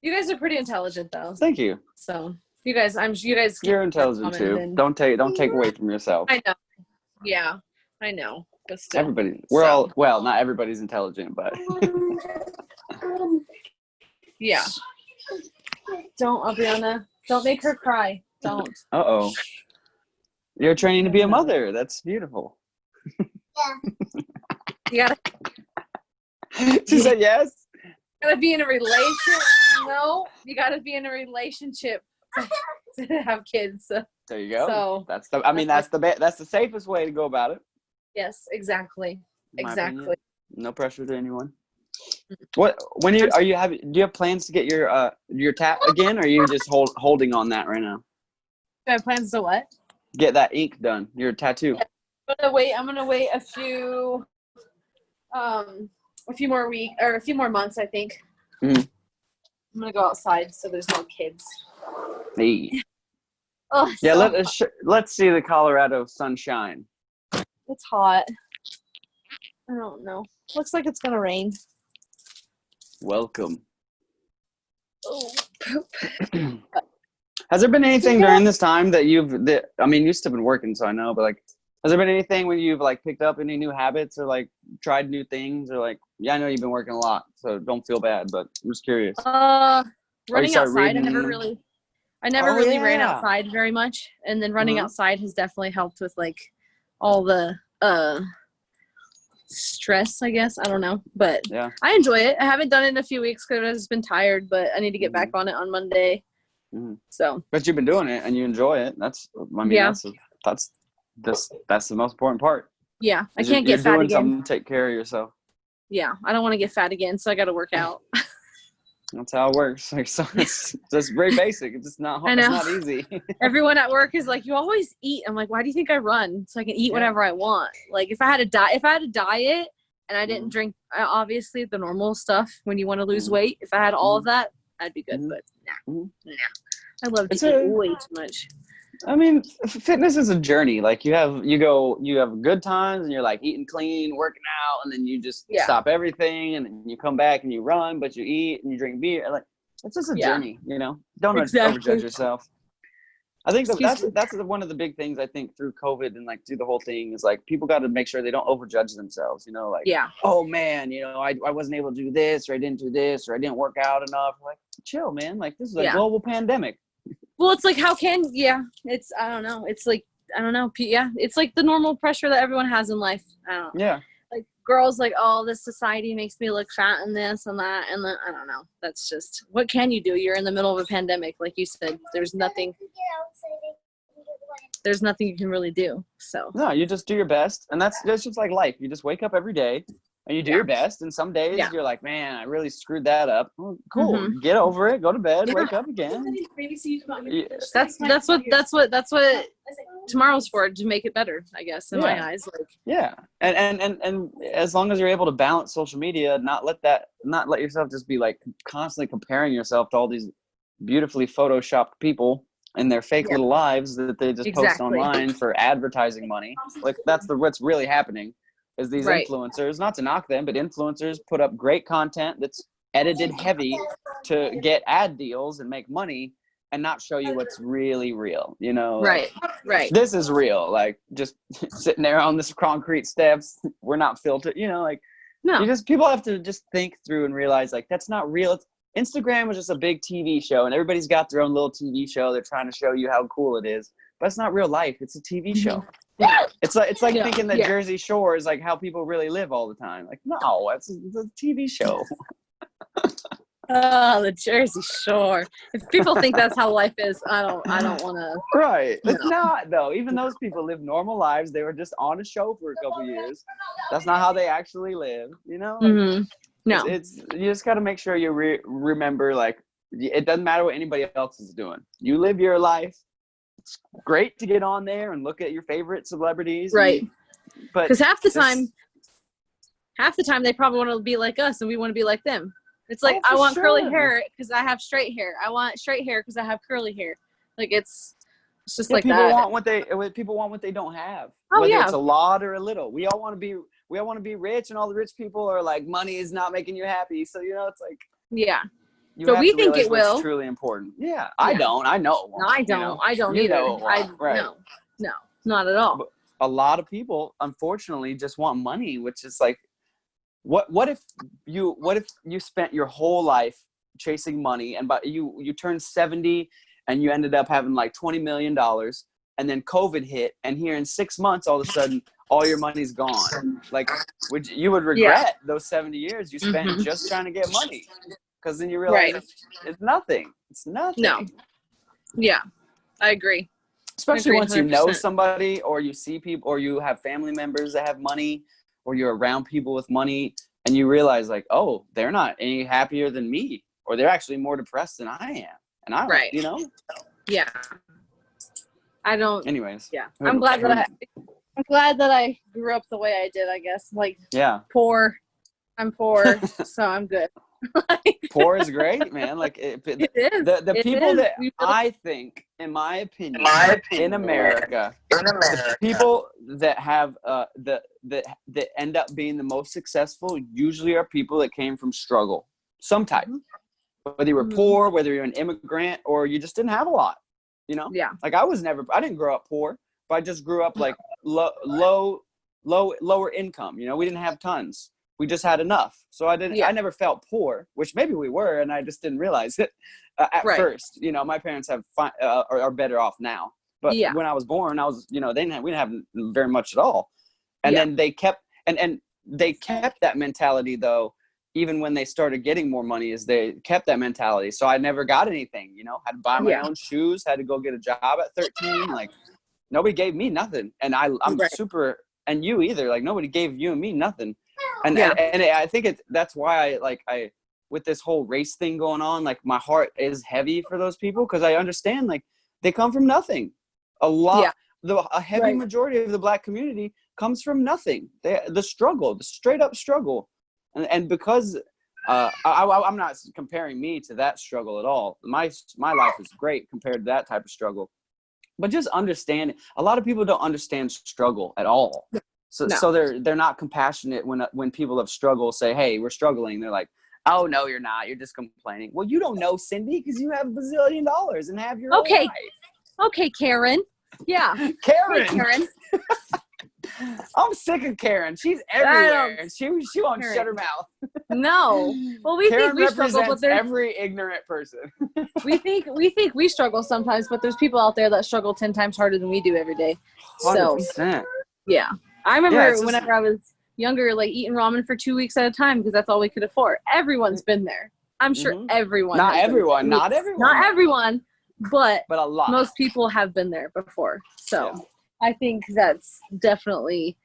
You guys are pretty intelligent, though. Thank you. So you guys. You're intelligent too. Don't take away from yourself. I know. Yeah, I know. But still, everybody. Not everybody's intelligent, but. Yeah. Don't, Brianna. Don't make her cry. Don't. Uh-oh. You're training to be a mother. That's beautiful. Yeah. She said yes. You gotta be in a relationship. No, you gotta be in a relationship to have kids. There you go. So that's the safest way to go about it. Yes, exactly. in my Exactly. opinion. No pressure to anyone. Do you have plans to get your tat again, or are you just holding on that right now? Do I have plans to what? Get that ink done, your tattoo. Yeah. I'm gonna wait a few more weeks or a few more months, I think. Mm-hmm. I'm gonna go outside so there's no kids. Hey. Oh, Yeah, so let's see the Colorado sunshine. it's hot. I don't know. Looks like it's gonna rain. Welcome. Oh, poop. Has there been anything during this time that you've still been working, so I know, but like, has there been anything when you've like picked up any new habits or like tried new things or like, yeah, I know you've been working a lot, so don't feel bad, but I'm just curious. Running outside, I never really ran outside very much, and then running outside has definitely helped with like all the stress, I guess. I don't know, but yeah, I enjoy it. I haven't done it in a few weeks because I've just been tired, but I need to get back on it on Monday. So, but you've been doing it and you enjoy it. That's the most important part. Yeah, I can't get fat again. You're doing something to take care of yourself. Yeah, I don't want to get fat again, so I got to work out. That's how it works. Like, so it's just very basic. It's just not hard. It's not easy. Everyone at work is like, "You always eat." I'm like, "Why do you think I run? So I can eat whatever I want." Like, if I had a diet and I didn't drink, obviously the normal stuff when you want to lose weight. If I had all of that, I'd be good. But nah. I love to eat way too much. I mean, fitness is a journey. Like you have good times and you're like eating clean, working out, and then you just stop everything and then you come back and you run, but you eat and you drink beer. Like it's just a journey, you know. Don't overjudge yourself. I think that's one of the big things I think through COVID and like through the whole thing is like people got to make sure they don't overjudge themselves. You know, like oh man, you know, I wasn't able to do this or I didn't do this or I didn't work out enough. Like chill, man. Like this is a global pandemic. Well, it's like, it's, I don't know. It's like, I don't know. Yeah. It's like the normal pressure that everyone has in life. I don't know. Yeah. Like girls like, oh, this society makes me look fat and this and that. And then, I don't know. That's just, what can you do? You're in the middle of a pandemic. Like you said, there's nothing you can really do. So. No, you just do your best. And that's just like life. You just wake up every day. And you do your best, and some days you're like, man, I really screwed that up. Well, cool, get over it, go to bed, wake up again. That's what tomorrow's for, to make it better, I guess, in my eyes. Like and as long as you're able to balance social media, not let yourself just be like constantly comparing yourself to all these beautifully photoshopped people and their fake little lives that they just post online for advertising money. Like what's really happening. Is these influencers, not to knock them, but influencers put up great content that's edited heavy to get ad deals and make money and not show you what's really real, you know? Right. This is real, like just sitting there on this concrete steps. We're not filtered, you know, like people have to just think through and realize like that's not real. Instagram was just a big TV show and everybody's got their own little TV show. They're trying to show you how cool it is, but it's not real life. It's a TV show. It's like thinking that Jersey Shore is like how people really live all the time. Like, no, it's a TV show. Oh, the Jersey Shore. If people think that's how life is, I don't want to. Right. It's not, though. Even those people live normal lives. They were just on a show for a couple years. That's not how they actually live, you know? Like, no. It's you just got to make sure you remember, like, it doesn't matter what anybody else is doing. You live your life. It's great to get on there and look at your favorite celebrities. Right. But because half the time they probably want to be like us and we want to be like them. It's like, I want curly hair because I have straight hair. I want straight hair because I have curly hair. Like it's just like people that. People want what they don't have. Oh, whether it's a lot or a little. We all want to be rich, and all the rich people are like, money is not making you happy. So you know, it's like But we think it will. It's truly important. Yeah, I don't. I know. No, I don't. You know? I don't either. No, not at all. But a lot of people, unfortunately, just want money, which is like, what if you spent your whole life chasing money, and but you turned 70 and you ended up having like $20 million, and then COVID hit, and here in 6 months, all of a sudden, all your money's gone. Like, you would regret those 70 years you spent just trying to get money. Because then you realize it's nothing. It's nothing. No. Yeah, I agree. Especially once you know somebody, or you see people, or you have family members that have money, or you're around people with money, and you realize like, oh, they're not any happier than me, or they're actually more depressed than I am. And I don't, you know? Yeah. I don't. Anyways. Yeah. I'm glad that I grew up the way I did, I guess. Like, poor. I'm poor, so I'm good. Poor is great, man. Like it is. The people that I think, in my opinion, in America, the people that have that end up being the most successful usually are people that came from struggle, some type. Whether you were poor, whether you're an immigrant, or you just didn't have a lot, you know? Yeah. Like I didn't grow up poor, but I just grew up like lower income. You know, we didn't have tons. We just had enough. So I never felt poor, which maybe we were, and I just didn't realize it at first. You know, my parents are better off now. But when I was born, I was, you know, we didn't have very much at all. And then they kept, and they kept that mentality though, even when they started getting more money, is they kept that mentality. So I never got anything, you know, had to buy my own shoes, had to go get a job at 13. Like nobody gave me nothing. And I'm super, and you either, like nobody gave you and me nothing. And I think that's why I with this whole race thing going on, like my heart is heavy for those people, because I understand like they come from nothing. A heavy majority of the Black community comes from nothing. The straight up struggle, and because I'm not comparing me to that struggle at all. My life is great compared to that type of struggle, but just understand. A lot of people don't understand struggle at all. So they're not compassionate when people have struggled, say, hey, we're struggling. They're like, oh, no, you're not. You're just complaining. Well, you don't know, Cindy, because you have $1 bazillion and have your own life. Okay, Karen. Yeah. Karen. Hey, Karen. I'm sick of Karen. She's everywhere. And she won't shut her mouth. No. Well, we Karen think we struggle, but there's every ignorant person. we think we struggle sometimes, but there's people out there that struggle 10 times harder than we do every day. 100%. So, yeah. I remember whenever I was younger, like eating ramen for 2 weeks at a time because that's all we could afford. Everyone's been there. I'm sure everyone. Not everyone, but a lot. Most people have been there before. So I think that's definitely,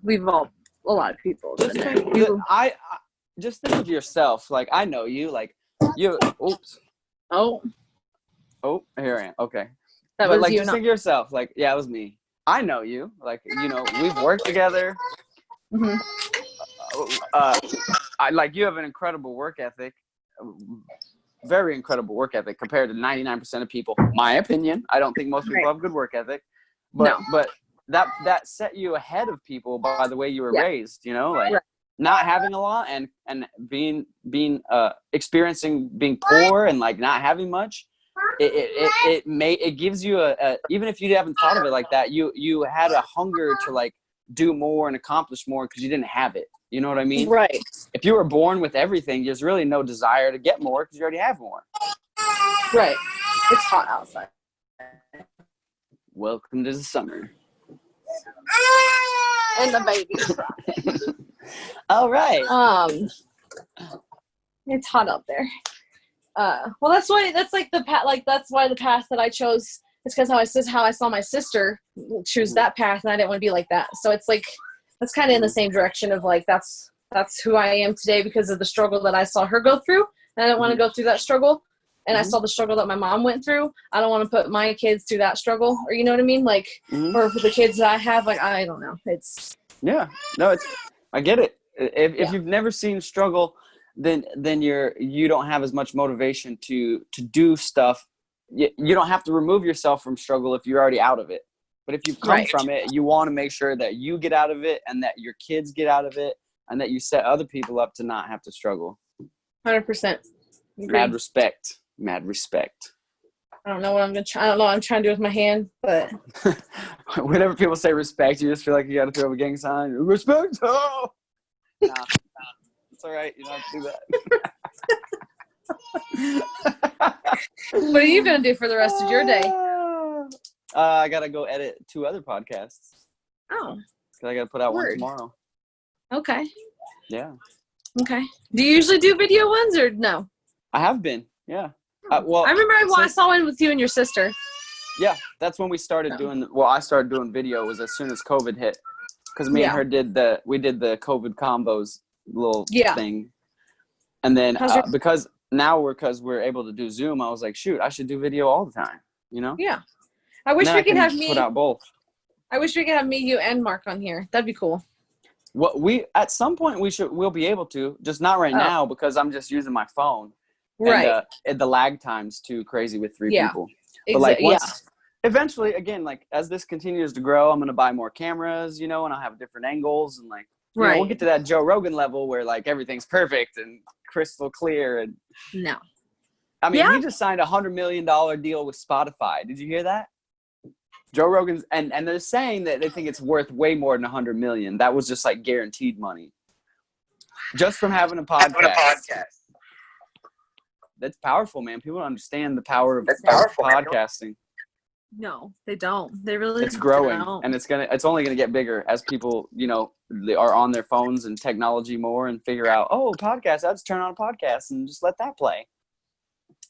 we've a lot of people. I just think of yourself. Like I know you. Like you. Oops. Oh, here I am. Okay. That was like you. Just think of yourself. Like it was me. I know you, like, you know, we've worked together. You have an incredible work ethic, very incredible work ethic compared to 99% of people. My opinion. I don't think most people have good work ethic, but that set you ahead of people by the way you were raised, you know, like not having a lot and being experiencing being poor and like not having much. It gives you even if you haven't thought of it like that, you had a hunger to like do more and accomplish more because you didn't have it. You know what I mean? Right. If you were born with everything, there's really no desire to get more because you already have more. Right. It's hot outside. Welcome to the summer. And the baby's crying. All right. It's hot out there. Well, that's why the path that I chose. It's because how I saw my sister choose that path, and I didn't want to be like that. So it's like that's kind of in the same direction of like that's who I am today because of the struggle that I saw her go through, and I didn't want to go through that struggle. And I saw the struggle that my mom went through. I don't want to put my kids through that struggle, or you know what I mean, like or for the kids that I have, like I don't know. I get it. If you've never seen struggle, then you don't have as much motivation to do stuff. You don't have to remove yourself from struggle if you're already out of it. But if you've come from it, you want to make sure that you get out of it and that your kids get out of it and that you set other people up to not have to struggle. 100%. Mad respect. I don't know what I'm going to try. I don't know what I'm trying to do with my hand, but. Whenever people say respect, you just feel like you got to throw up a gang sign. Respect? Oh! Nah. It's all right. You don't have to do that. What are you going to do for the rest of your day? I got to go edit 2 other podcasts. Oh. Because I got to put out one tomorrow. Okay. Yeah. Okay. Do you usually do video ones or no? I have been. Yeah. Well, I remember I saw one with you and your sister. Yeah, that's when we started doing. Well, I started doing video was as soon as COVID hit, because me and her did the COVID combos little thing, and then because we're able to do Zoom, I was like, shoot, I should do video all the time. You know? Yeah. I wish we could have put out both. I wish we could have me, you, and Mark on here. That'd be cool. What at some point we'll be able to, just not right now because I'm just using my phone. Right. And the lag time's too crazy with 3 people. But like eventually, again, like as this continues to grow, I'm gonna buy more cameras, and I'll have different angles and like we'll get to that Joe Rogan level where like everything's perfect and crystal clear. And no, I mean, he just signed $100 million deal with Spotify. Did you hear that? Joe Rogan's and they're saying that they think it's worth way more than $100 million. That was just like guaranteed money, just from having a podcast. That's powerful, man. People don't understand the power of podcasting. No, they don't. They really It's growing and it's only gonna get bigger as people, they are on their phones and technology more and figure out, podcast, I'll just turn on a podcast and just let that play.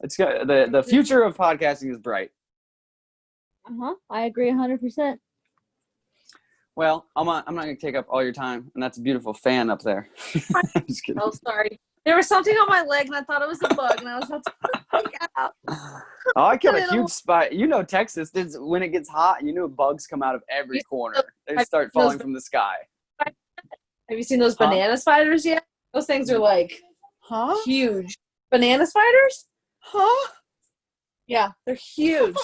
It's good. The future of podcasting is bright. I agree 100%. Well, I'm not gonna take up all your time, and that's a beautiful fan up there. I'm just kidding. Oh, sorry. There was something on my leg, and I thought it was a bug, and I was about to freak out. Oh, I killed a huge spot. Texas, when it gets hot, bugs come out of every corner. They start falling from the sky. Have you seen those banana spiders yet? Those things are like huge. Banana spiders? Yeah, they're huge.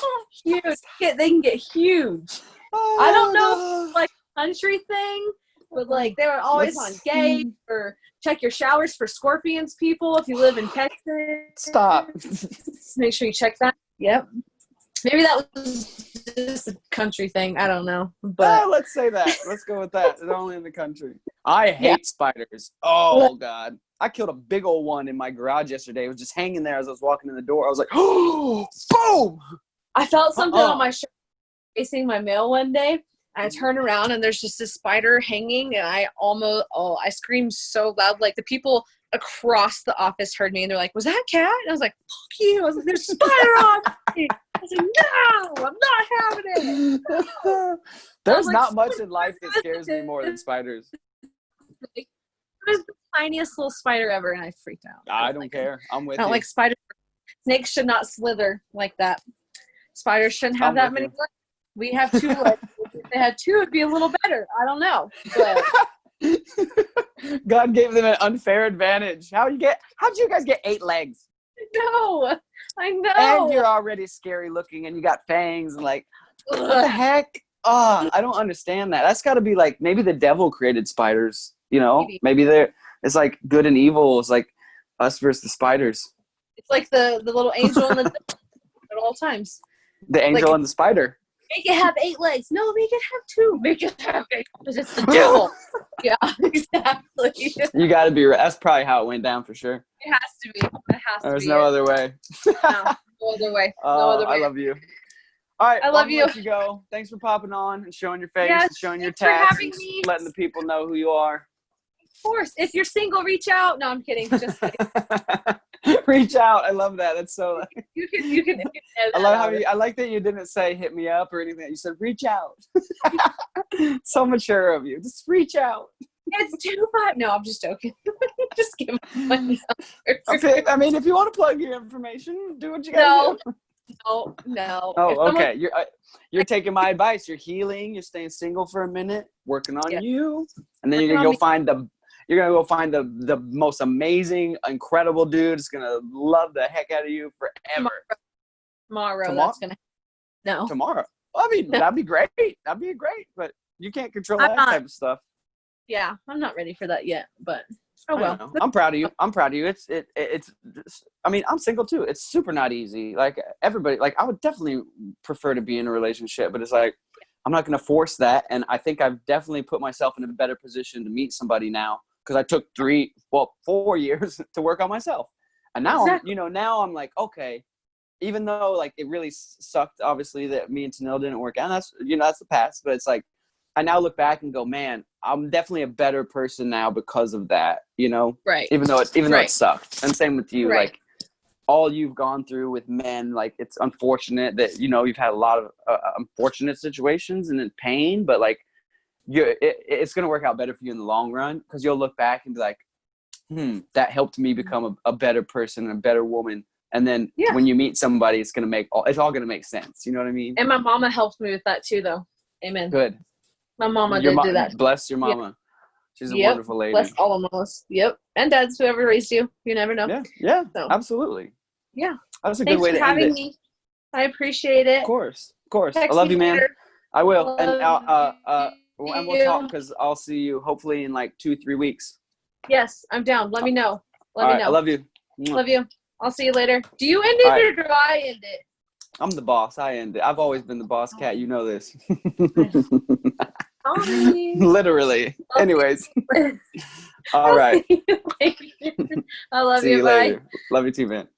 Huge. They can get huge. I don't know if it's like a country thing, but like they were always on gate or check your showers for scorpions, people, if you live in Texas. Stop. Make sure you check that. Yep. Maybe that was just a country thing. I don't know. But let's say that. Let's go with that. It's only in the country. I hate spiders. Oh, God. I killed a big old one in my garage yesterday. It was just hanging there as I was walking in the door. I was like, oh, boom. I felt something on my shirt facing my mail one day. I turned around and there's just this spider hanging, and I screamed so loud. Like the people across the office heard me, and they're like, "Was that Cat?" And I was like, "Fuck you!" I was like, "There's a spider on me." I was like, "No, I'm not having it." There's not much in life that scares me more than spiders. It was the tiniest little spider ever, and I freaked out. I don't care. I'm with you. I don't like spiders. Snakes should not slither like that. Spiders shouldn't have that many legs. We have 2 legs. If they had 2, it'd be a little better. I don't know. But God gave them an unfair advantage. How'd you guys get 8 legs? I know. And you're already scary looking, and you got fangs, and like, what the heck? I don't understand that. That's got to be like maybe the devil created spiders. Maybe it's like good and evil. It's like us versus the spiders. It's like the little angel and the devil at all times. The angel and the spider. Make it have 8 legs. No, make it have 2. Make it have 8. Because it's the devil. Yeah, exactly. You got to be right. That's probably how it went down for sure. It has to be. It has to be. There's no other way. No other way. No other way. I love you. All right. I love you. Let you go. Thanks for popping on and showing your face and showing your tats. tats. Letting the people know who you are. Of course. If you're single, reach out. No, I'm kidding. Just kidding. Reach out. I love that. That's so. You can I love how I like that you didn't say hit me up or anything. You said reach out. So mature of you. Just reach out. It's 2-5. No, I'm just joking. Just give my number. I mean, if you want to plug your information, do what you gotta do. No. Oh, okay. You're taking my advice. You're healing. You're staying single for a minute, working on you, and then you're gonna go find the most amazing, incredible dude. That's gonna love the heck out of you forever. Tomorrow. That's gonna. No. Tomorrow. Well, I mean, that'd be great. That'd be great, but you can't control that type of stuff. Yeah, I'm not ready for that yet, but oh well. I'm proud of you. It's I mean, I'm single too. It's super not easy. Like everybody, like I would definitely prefer to be in a relationship, but it's like I'm not going to force that. And I think I've definitely put myself in a better position to meet somebody now because I took 4 years to work on myself. And now, now I'm like, okay, even though like it really sucked, obviously, that me and Tanil didn't work out. And that's, that's the past, but it's like, I now look back and go, man, I'm definitely a better person now because of that, Right. Even though it sucked. And same with you. Right. Like, all you've gone through with men, like it's unfortunate that, you know, you've had a lot of unfortunate situations and in pain, but like it's going to work out better for you in the long run, because you'll look back and be like, that helped me become a better person, a better woman. And then when you meet somebody, it's all going to make sense. You know what I mean? And my mama helped me with that too, though. Amen. Good. My mama did do that. Bless your mama. She's a wonderful lady. Bless all of us. Yep. And dads, whoever raised you. You never know. Yeah. So. Absolutely. Yeah. That's a good way to end it. Thanks for having me. I appreciate it. Of course. Text I love you, man. Later. I will. And we'll talk, because I'll see you hopefully in like 2-3 weeks. Yes, I'm down. Let me know. Let me know. I love you. Love you. I'll see you later. Do you end it or do I end it? I'm the boss. I end it. I've always been the boss, Cat. You know this. Literally. Anyways. All right. I love See you. you Bye. later. Love you too, man.